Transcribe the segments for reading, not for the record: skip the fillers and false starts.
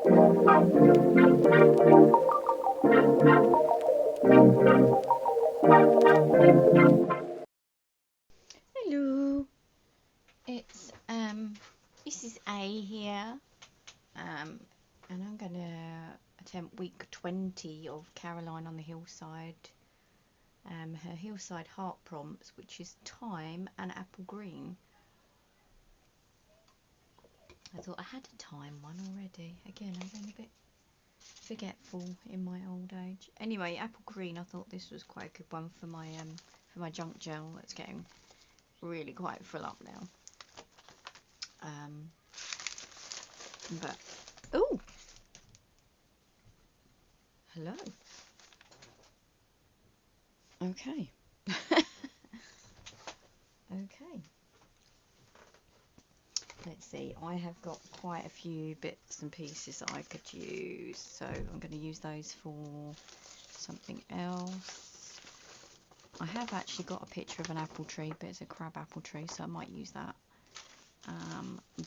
Hello, it's Mrs. A here, and I'm gonna attempt week 20 of Caroline on the Hillside, her Hillside Heart Prompts, which is thyme and apple green. I thought I had a thyme one already. Again, I'm getting a bit forgetful in my old age. Anyway, apple green, I thought this was quite a good one for my junk gel that's getting really quite full up now. But oh, hello. Okay. Okay. Let's see. I have got quite a few bits and pieces that I could use, so I'm going to use those for something else. I have actually got a picture of an apple tree, but it's a crab apple tree, so I might use that.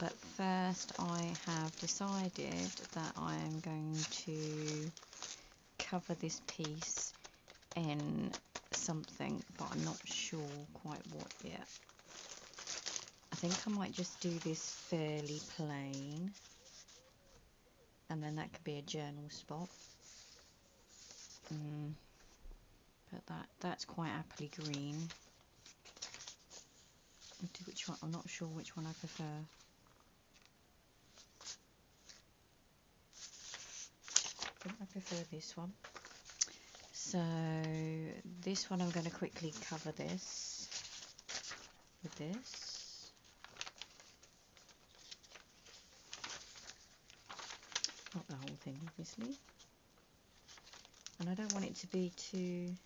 But first I have decided that I am going to cover this piece in something, but I'm not sure quite what yet. I think I might just do this fairly plain, and then that could be a journal spot. But that's quite apple green. Which one? I'm not sure which one I prefer. I think I prefer this one. So this one I'm going to quickly cover this with this. Not the whole thing, obviously. And I don't want it to be too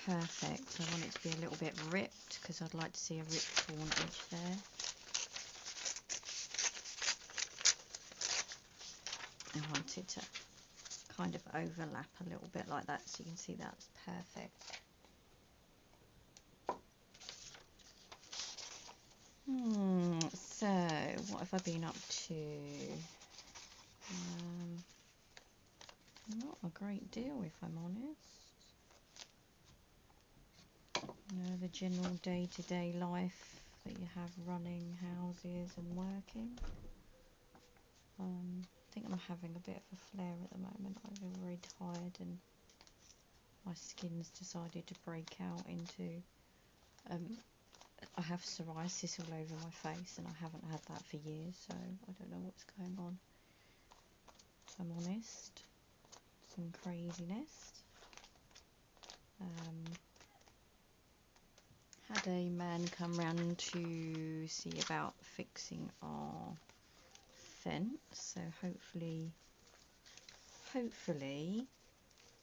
perfect. I want it to be a little bit ripped, because I'd like to see a ripped torn edge there. I want it to kind of overlap a little bit like that, so you can see that's perfect. So what have I been up to? Not a great deal, if I'm honest. You know, the general day-to-day life that you have running houses and working. I think I'm having a bit of a flare at the moment. I feel very tired and my skin's decided to break out into I have psoriasis all over my face, and I haven't had that for years, so I don't know what's going on, if I'm honest. Some craziness. Had a man come round to see about fixing our fence, so hopefully,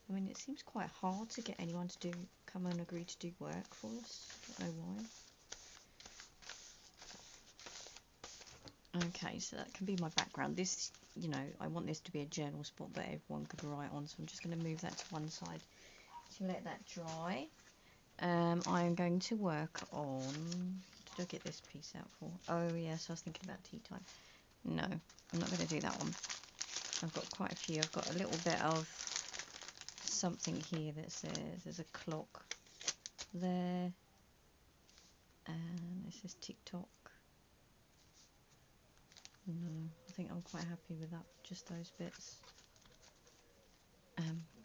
I mean, it seems quite hard to get anyone to come and agree to do work for us. I don't know why. Okay, so that can be my background. This, you know, I want this to be a journal spot that everyone could write on, so I'm just going to move that to one side to let that dry. I am going to work on, what did I get this piece out for? Oh yes, I was thinking about tea time. No, I'm not going to do that one. I've got quite a few. I've got a little bit of something here that says, there's a clock there, and it says TikTok. No, I think I'm quite happy with that, just those bits.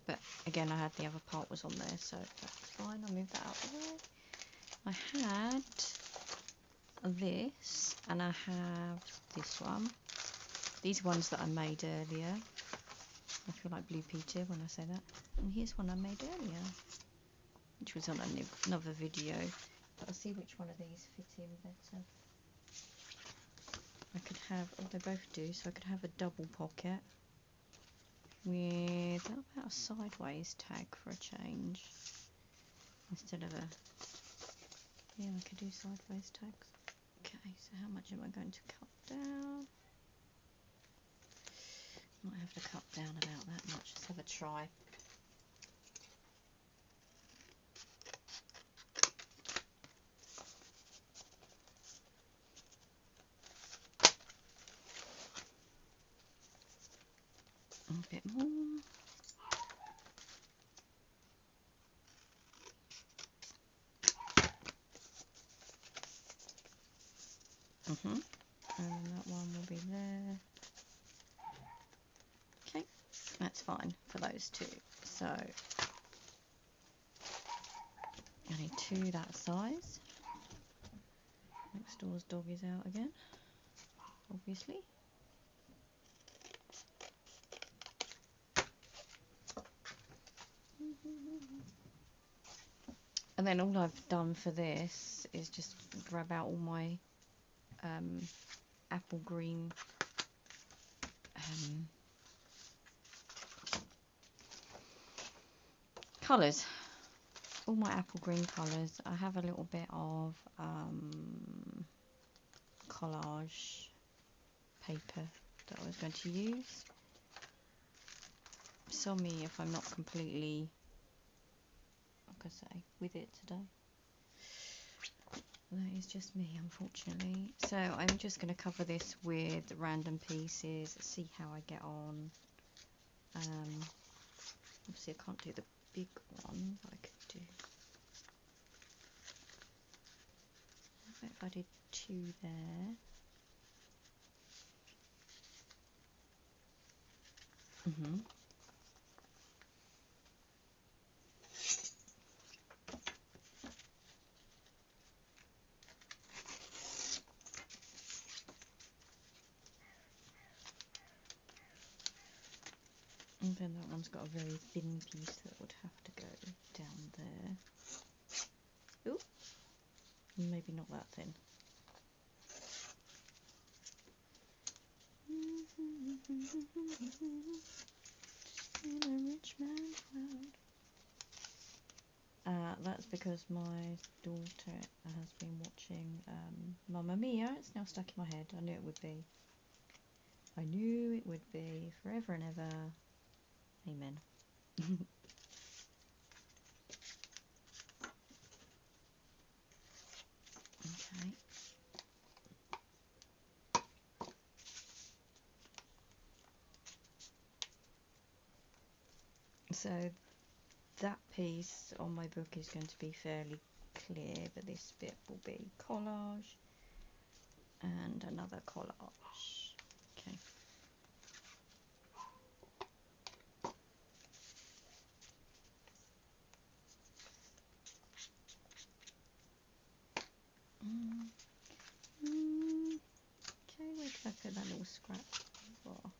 But again, I had the other part was on there, so that's fine. I'll move that out of the way. I had this, and I have this one. These ones that I made earlier. I feel like Blue Peter when I say that. And here's one I made earlier, which was on another video. But I'll see which one of these fit in better. I could have, oh, they both do, so I could have a double pocket with, how about a sideways tag for a change? Instead of a, yeah, I could do sideways tags. Okay, so how much am I going to cut down? Might have to cut down about that much. Let's have a try. A bit more. And that one will be there. Okay, that's fine for those two. So I need two that size. Next door's dog is out again, obviously. And then all I've done for this is just grab out all my apple green colours. All my apple green colours. I have a little bit of collage paper that I was going to use. So me if I'm not completely, like I say, with it today. That is just me, unfortunately. So I'm just going to cover this with random pieces, see how I get on. Obviously I can't do the big one, but I could do, if I did two there. And then that one's got a very thin piece that would have to go down there. Ooh, maybe not that thin. In a rich man's world. That's because my daughter has been watching Mamma Mia. It's now stuck in my head. I knew it would be. I knew it would be forever and ever. Amen. Okay. So that piece on my book is going to be fairly clear, but this bit will be collage and another collage. Okay. Okay, where did I put that little scrap? Oh.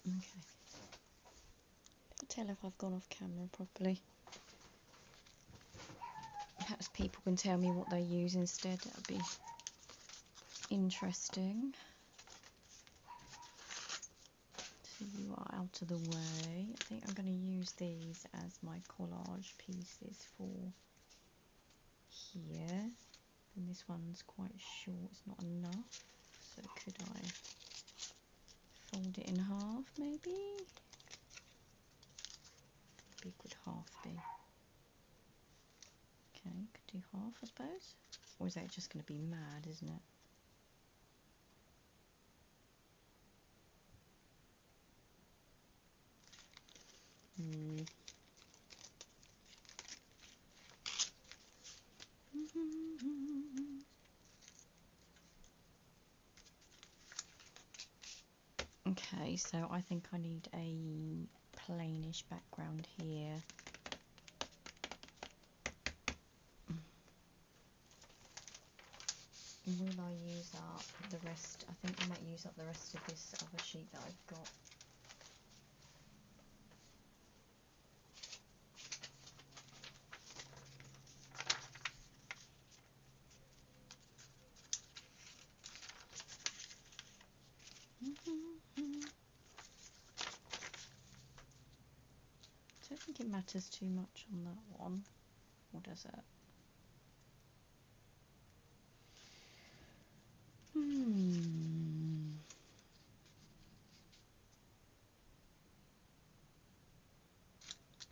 Okay. Can't tell if I've gone off camera properly. Perhaps people can tell me what they use instead. That would be interesting. So you are out of the way. I think I'm going to use these as my collage pieces for here. And this one's quite short, it's not enough. So could I fold it in half maybe? How big would half be? Okay, could do half I suppose. Or is that just going to be mad, isn't it? Okay, so I think I need a plainish background here. Will I use up the rest? I think I might use up the rest of this other sheet that I've got. I don't think it matters too much on that one, or does it?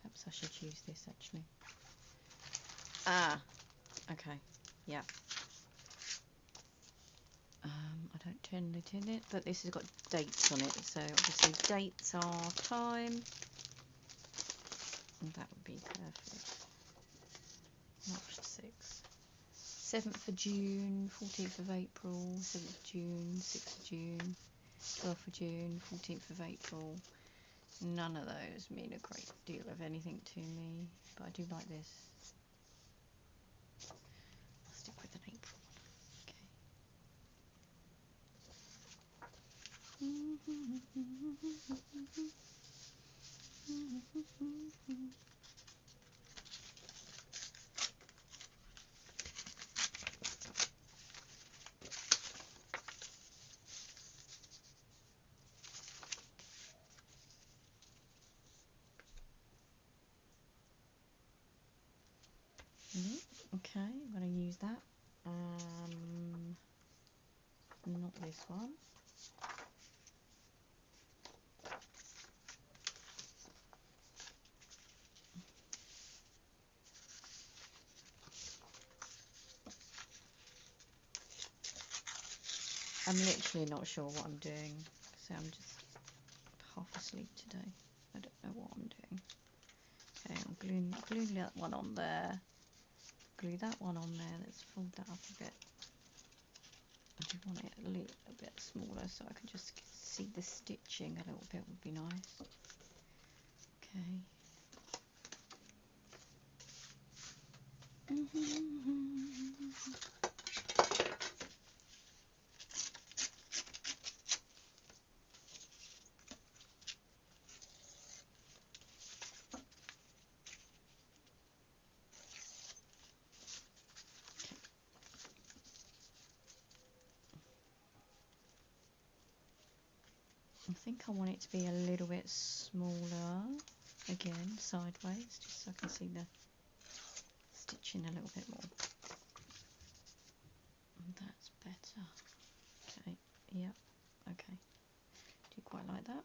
Perhaps I should use this actually. Ah, okay, yeah. I don't tend to tin it, but this has got dates on it, so obviously dates are time. And that would be perfect. March 6th. 7th of June, 14th of April, 7th of June, 6th of June, 12th of June, 14th of April. None of those mean a great deal of anything to me, but I do like this. I'll stick with an April one. Okay. Okay, I'm going to use that. Not this one. I'm literally not sure what I'm doing, so I'm just half asleep today. I don't know what I'm doing. Okay, I'm gluing that one on there. Glue that one on there. Let's fold that up a bit. I do want it a little bit smaller so I can just see the stitching a little bit, would be nice. Okay. I think I want it to be a little bit smaller, again, sideways, just so I can see the stitching a little bit more. And that's better. Okay, yep, okay. Do you quite like that?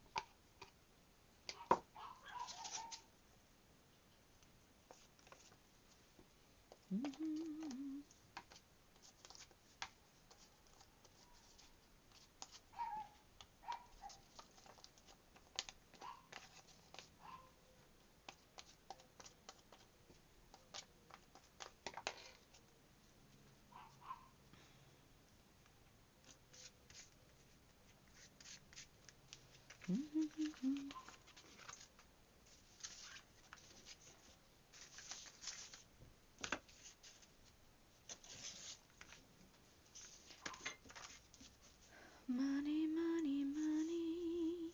Money, money, money,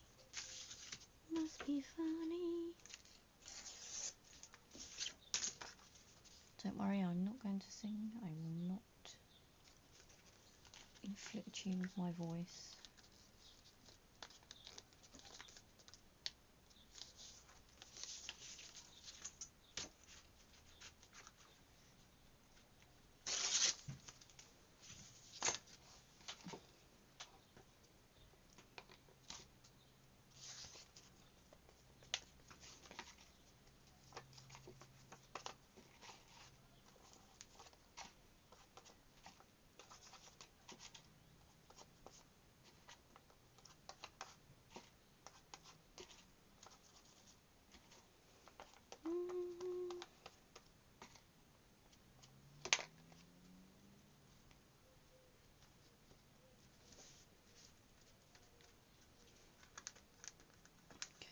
must be funny. Don't worry, I'm not going to sing. I will not inflict you with my voice.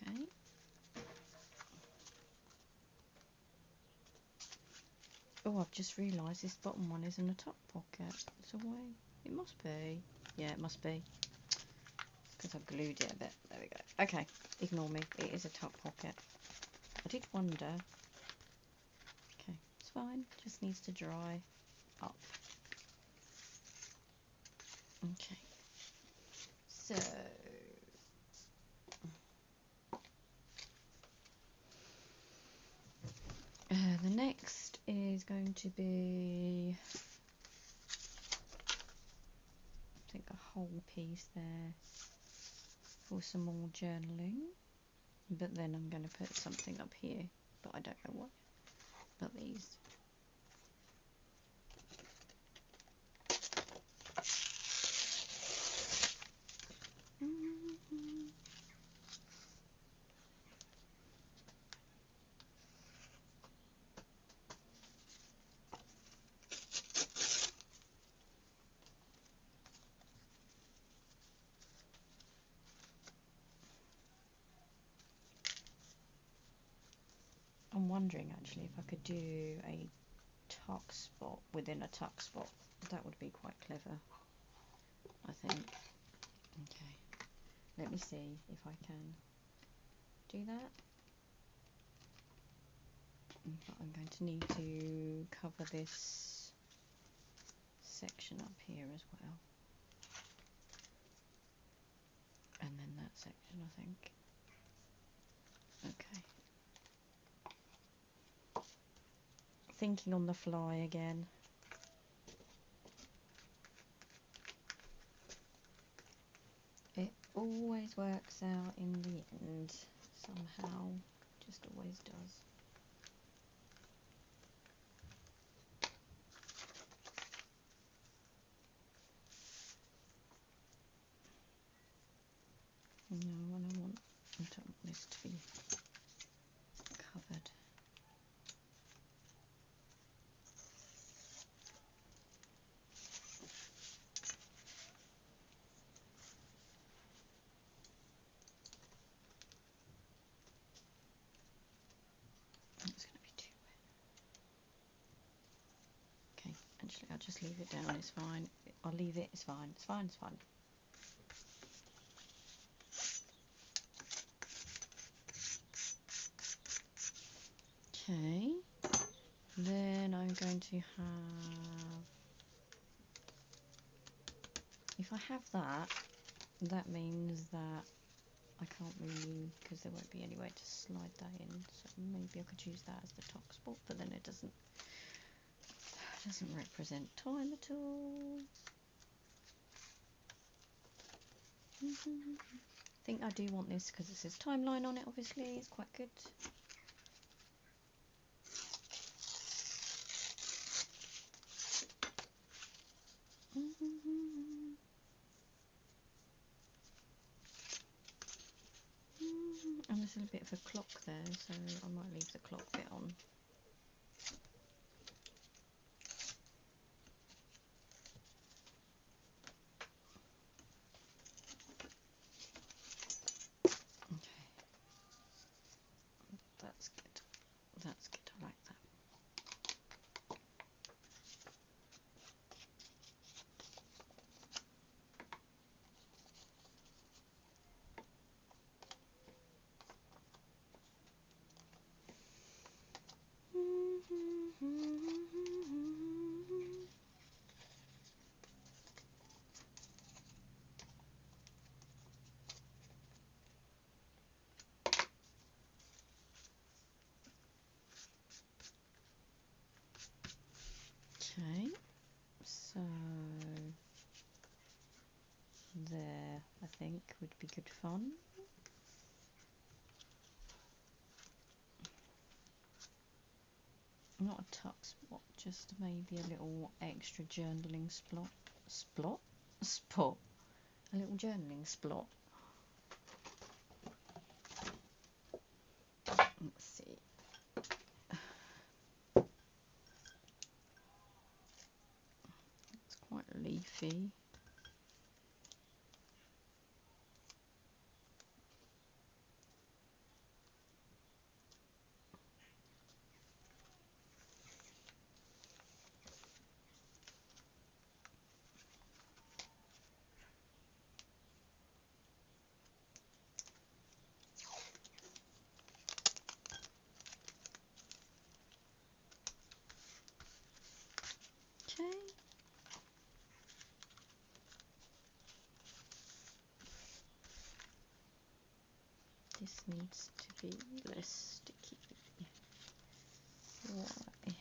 Okay. Oh, I've just realised this bottom one isn't a top pocket. It's away. It must be. Yeah, it must be. Because I've glued it a bit. There we go. Okay, ignore me. It is a top pocket. I did wonder. Okay, it's fine. Just needs to dry up. Okay. So the next is going to be, I think, a whole piece there for some more journaling, but then I'm going to put something up here but I don't know what. But these. I'm wondering actually if I could do a tuck spot within a tuck spot. That would be quite clever, I think. Okay, let me see if I can do that. But I'm going to need to cover this section up here as well. And then that section, I think. Okay. Thinking on the fly again. It always works out in the end, somehow. Just always does. No, I don't want this to be covered. It's going to be too wet. Okay, actually I'll just leave it down, it's fine. I'll leave it, it's fine, it's fine, it's fine. Okay, then I'm going to have, if I have that, that means that I can't really, because there won't be anywhere to slide that in, so maybe I could use that as the top spot, but then it doesn't represent time at all. I think I do want this because it says timeline on it, obviously, it's quite good. And there's a bit of a clock there, so I might leave the clock bit on. Okay, that's good. That's good. I like that. Okay, so there, I think, would be good fun. Not a tuck spot, just maybe a little extra journaling spot, a little journaling spot. Let's see. It's quite leafy. Okay. This needs to be less sticky. Why?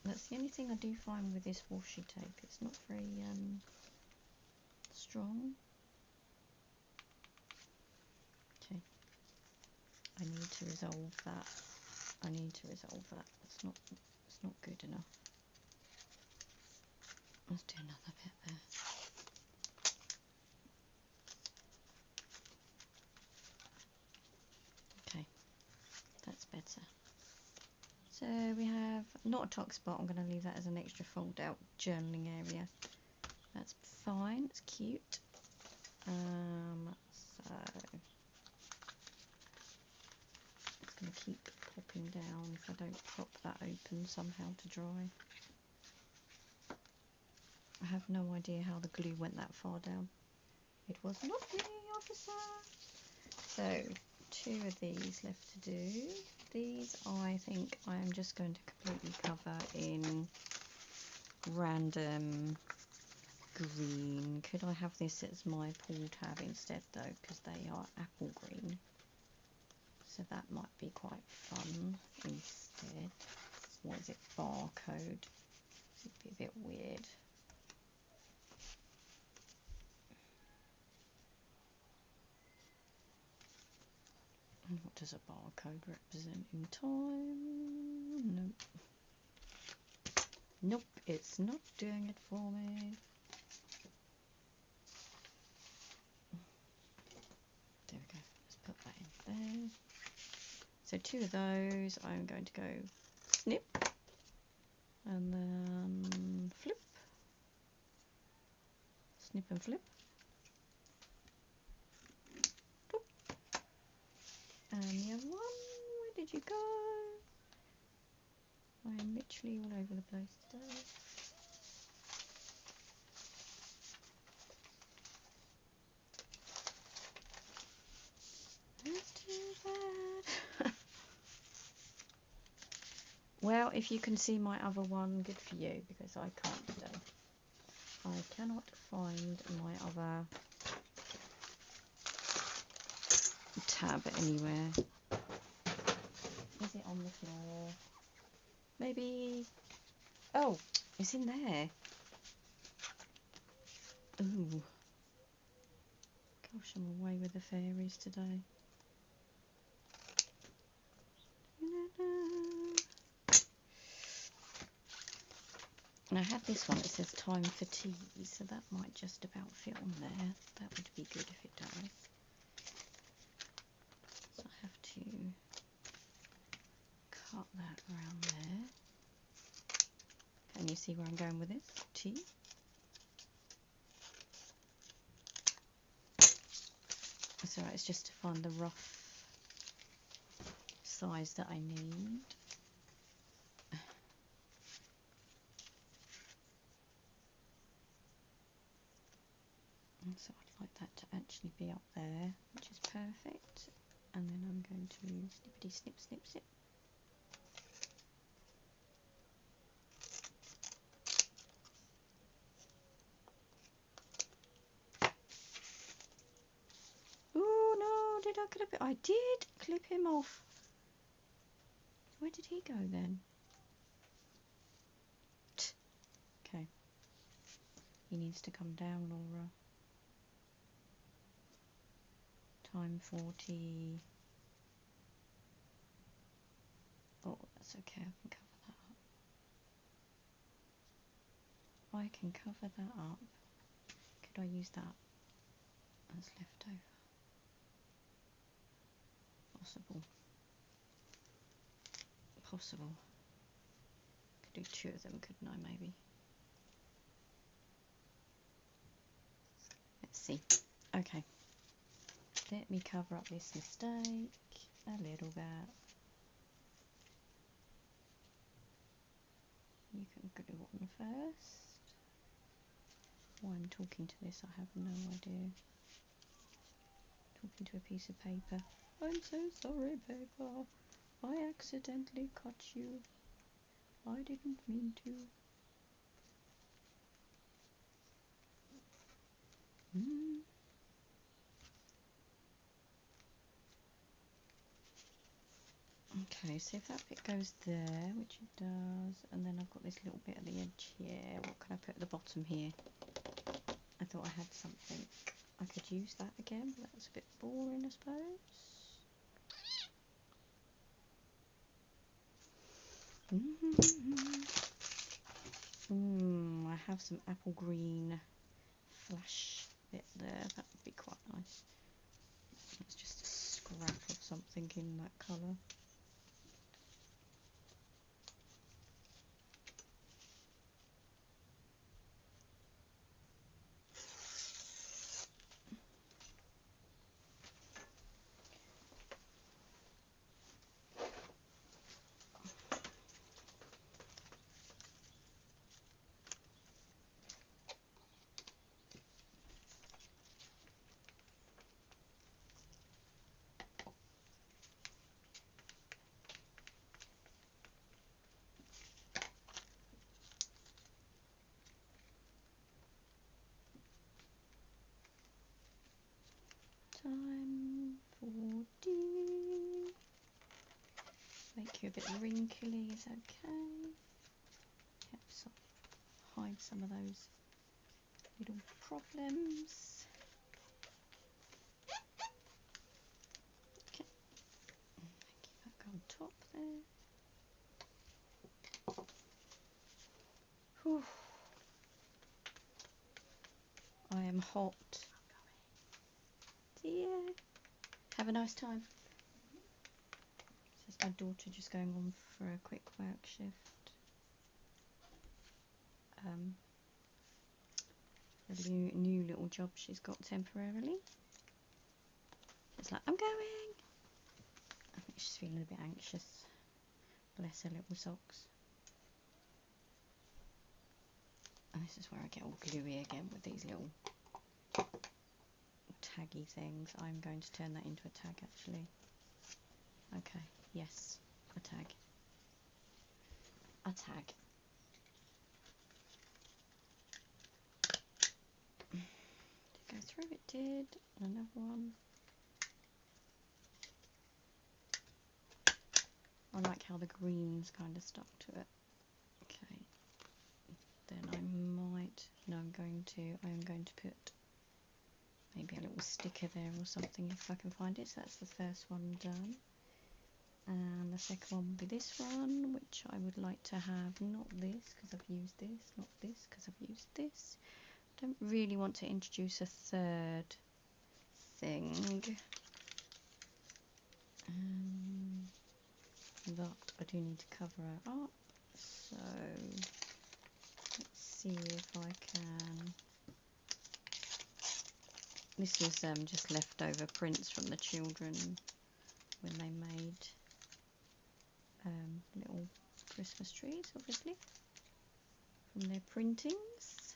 That's the only thing I do find with this washi tape. It's not very strong. Okay. I need to resolve that. I need to resolve that. It's not good enough. Let's do another bit there. Okay, that's better. So we have not a tuck spot. I'm going to leave that as an extra fold out journaling area. That's fine. It's cute. So it's going to keep popping down if I don't prop that open somehow to dry. I have no idea how the glue went that far down. It was not me, officer. So 2 of these left to do. These I think I am just going to completely cover in random green. Could I have this as my pull tab instead though, because they are apple green, so that might be quite fun instead. What is it, barcode? It'd be a bit weird. And what does a barcode represent in time? Nope. Nope, it's not doing it for me. There we go. Let's put that in there. So 2 of those, I'm going to go snip and then flip. Snip and flip. Boop. And the other one, where did you go? I am literally all over the place today. That's too bad. Well, if you can see my other one, good for you, because I can't today. I cannot find my other tab anywhere. Is it on the floor? Maybe. Oh, it's in there. Ooh. Gosh, I'm away with the fairies today. And I have this one that says time for tea, so that might just about fit on there. That would be good if it does. So I have to cut that around there. Can you see where I'm going with this? Tea. It's alright, it's just to find the rough size that I need. And so I'd like that to actually be up there, which is perfect. And then I'm going to snippity snip snip snip. Oh no, did I clip it? I did clip him off. Where did he go then? Okay. He needs to come down, Laura. Time 40. Oh, that's okay, I can cover that up. I can cover that up. Could I use that as leftover? Possible. Possible. Could do 2 of them, couldn't I, maybe? Let's see. Okay. Let me cover up this mistake a little bit. You can glue on first. While I'm talking to this, I have no idea. Talking to a piece of paper. I'm so sorry, paper. I accidentally cut you. I didn't mean to. Okay, so if that bit goes there, which it does, and then I've got this little bit at the edge here, what can I put at the bottom here? I thought I had something. I could use that again, but that's a bit boring, I suppose. I have some apple green flash bit there. That would be quite nice. It's just a scrap of something in that colour. Time for tea. Make you a bit wrinkly is okay. Helps hide some of those little problems. Okay, keep that on top there. Whew. I am hot. Yeah. Have a nice time. This is my daughter just going on for a quick work shift. A new little job she's got temporarily. It's like, I'm going. I think she's feeling a bit anxious. Bless her little socks. And this is where I get all gluey again with these little taggy things. I'm going to turn that into a tag actually. Okay, yes, a tag. A tag. Did it go through? It did. Another one. I like how the green's kind of stuck to it. Okay. Then I might. No, I'm going to put maybe a little sticker there or something if I can find it. So that's the first one done. And the second one will be this one, which I would like to have not this because I've used this, not this because I've used this. I don't really want to introduce a third thing. But I do need to cover it up. So let's see if I can. This was just leftover prints from the children when they made little Christmas trees, obviously, from their printings.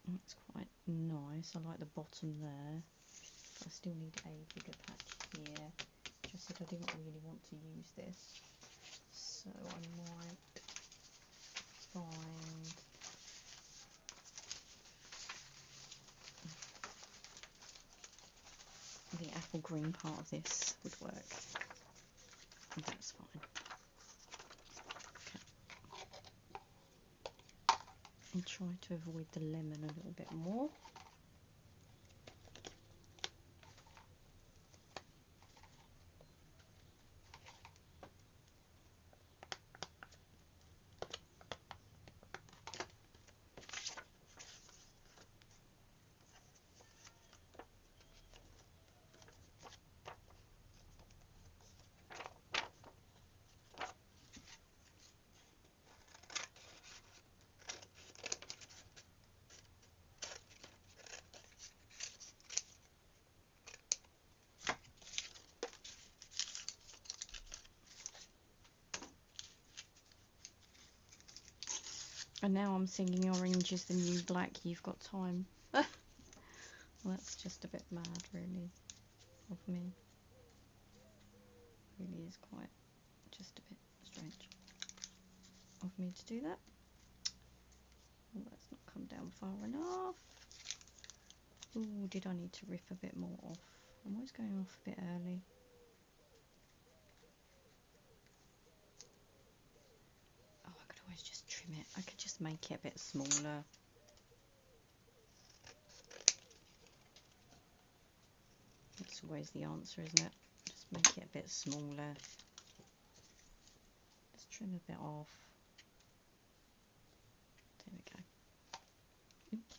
That's quite nice. I like the bottom there. But I still need a bigger patch here. Just said I didn't really want to use this, so I might find the apple green part of this would work. That's fine. Okay. And try to avoid the lemon a little bit more. And now I'm singing Orange is the New Black, You've Got Time. Well, that's just a bit mad, really, of me. Really is quite just a bit strange of me to do that. Well, that's not come down far enough. Ooh, did I need to rip a bit more off? I'm always going off a bit early. Oh, I could always just trim it. I could just make it a bit smaller. That's always the answer, isn't it? Just Let's make it a bit smaller. Let's trim a bit off. There we go. Oops.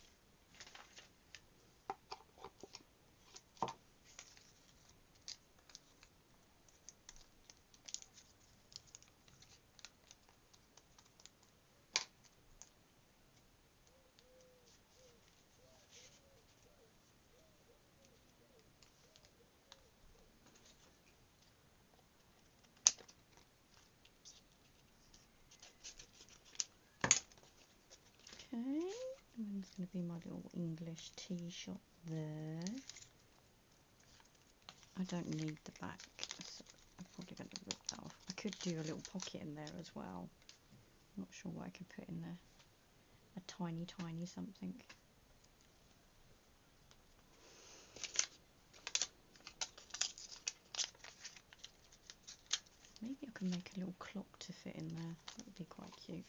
Okay, and there's going to be my little English tea shop there. I don't need the back, so I'm probably going to rip that off. I could do a little pocket in there as well. I'm not sure what I could put in there. A tiny something. Maybe I can make a little clock to fit in there. That would be quite cute.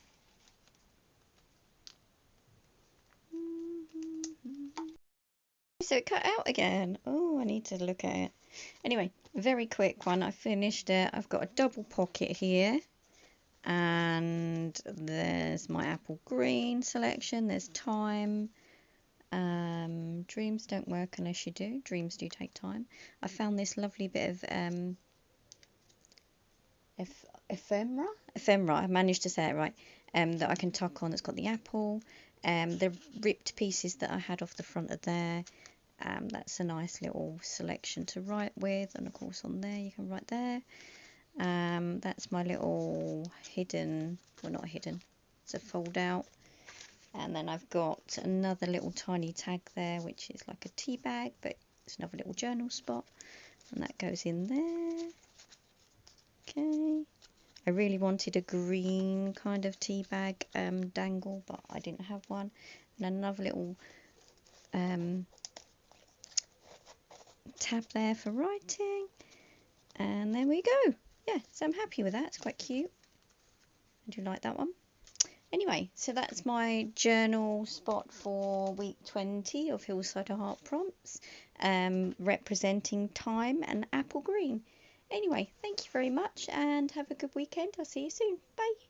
So it cut out again. Oh, I need to look at it. Anyway, very quick one. I finished it. I've got a double pocket here. And there's my apple green selection. There's time. Dreams don't work unless you do. Dreams do take time. I found this lovely bit of ephemera. I managed to say it right. That I can tuck on. It's got the apple. The ripped pieces that I had off the front of there. That's a nice little selection to write with, and of course on there you can write there. That's my little hidden, well not hidden, it's a fold out. And then I've got another little tiny tag there, which is like a tea bag, but it's another little journal spot, and that goes in there. Okay. I really wanted a green kind of tea bag dangle, but I didn't have one. And another little tab there for writing, and there we go. Yeah, so I'm happy with that. It's quite cute. Do you like that one? Anyway, so that's my journal spot for week 20 of Hillside Heart Prompts, representing time and apple green. Anyway, thank you very much and have a good weekend. I'll see you soon. Bye.